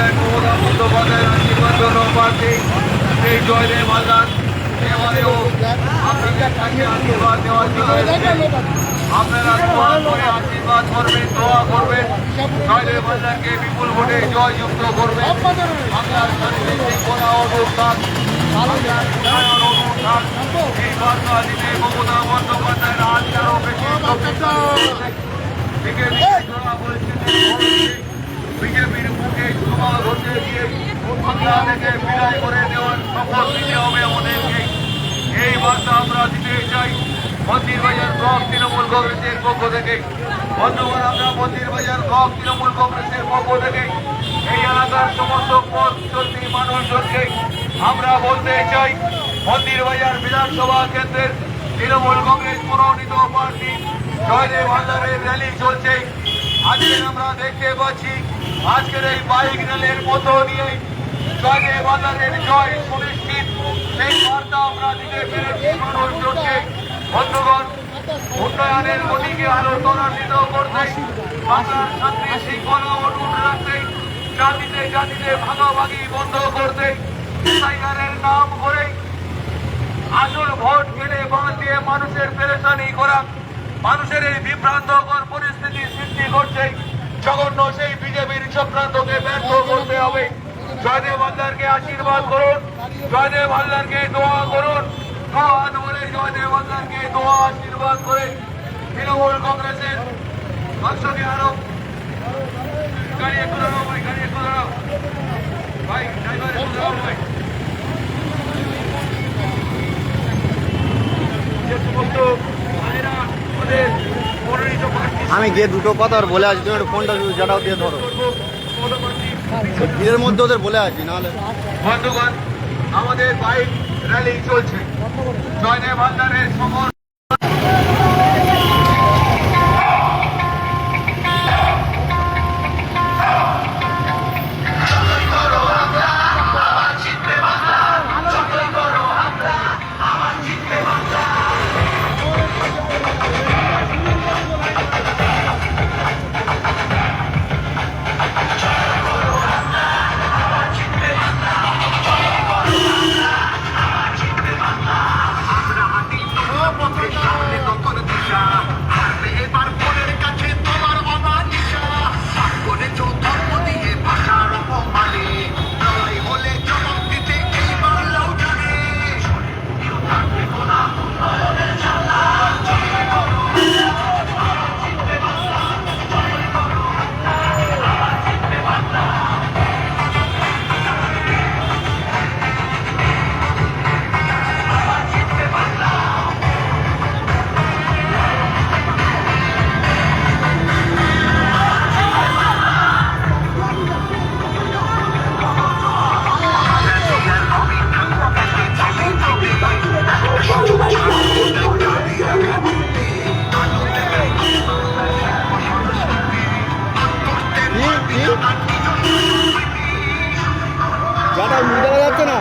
বিধায়ক মমতা বন্দ্যোপাধ্যায়ের আশীর্বাদ জন্য প্রার্থী এই জয়দেব হালদার এবারেও আপনাদের কাছে আশীর্বাদ দেওয়ার জন্য আপনারা দোয়া করে আশীর্বাদ করবেন, দোয়া করবেন, জয়দেব হালদারকে বিপুল ভোটে জয়যুক্ত করবেন। বাংলার শান্তি শৃঙ্খলা অনুষ্ঠান এই বার্তা দিতে মমতা বন্দ্যোপাধ্যায়ের আজ আরো বেশি বিজেপির মুখে সভা ঘটে দিয়ে বাংলা থেকে বিদায় করে দেওয়ার শপথ দিতে হবে আমাদেরকে। এই বার্তা আমরা দিতে চাই মন্দিরবাজার ব্লক তৃণমূল কংগ্রেসের পক্ষ থেকে। বন্ধুগণ, আমরা মন্দিরবাজার ব্লক তৃণমূল কংগ্রেসের পক্ষ থেকে এই এলাকার সমস্ত পথ চলতি মানুষজনকে আমরা বলতে চাই, মন্দিরবাজার বিধানসভা কেন্দ্রের তৃণমূল কংগ্রেস মনোনীত প্রার্থী জয়দেব হালদারের র্যালি চলছে। আজকে আমরা দেখতে পাচ্ছি আজকের এই বাইক র্যালির মধ্য দিয়ে জয়দেব হালদারের জয় সুনিশ্চিত, সেই বার্তা আমরা দিতে পেরেছি মানুষজনকে। বন্ধুগণ, উন্নয়নের গতিকে আরো ত্বরান্বিত করতে, বাংলার শান্তি শৃঙ্খলা অটুট রাখতে, জাতিতে জাতিতে ভাগাভাগি বন্ধ করতে, এসআইআরের নাম করে আসল ভোট কেটে বাদ দিয়ে মানুষের পেরেশানি করা, মানুষের এই বিভ্রান্তকর পরিস্থিতি সৃষ্টি করছে জঘন্য সেই বিজেপির চক্রান্তকে ব্যর্থ করতে হবে। জয়দেব হালদারকে আশীর্বাদ করুন, জয়দেব হালদারকে দোয়া করুন, হাত বলে জয়দেব হালদারকে দোয়া আশীর্বাদ করে তৃণমূল কংগ্রেসের বাক্সকে আরো গাড়ি একটু দাঁড়াও ভাই, গাড়ি একটু দাঁড়াও ভাই, ড্রাইভার একটু দাঁড়াও ভাই। যে সমস্ত ভাইরা ওদের মনোনীত প্রার্থী, আমি গিয়ে দুটো কথা আর বলে আছি, তুমি একটু ফোনটা জানাও দিয়ে ধরো, এর মধ্যে ওদের বলে আছি নাহলে। বন্ধুগণ, আমাদের বাইক র্যালি চলছে জয়দেব হালদারের সমর। যাচ্ছে না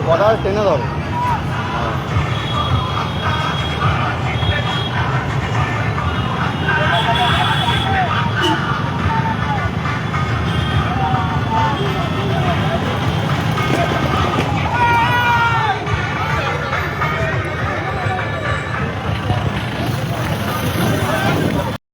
কথা টেনে ধরো।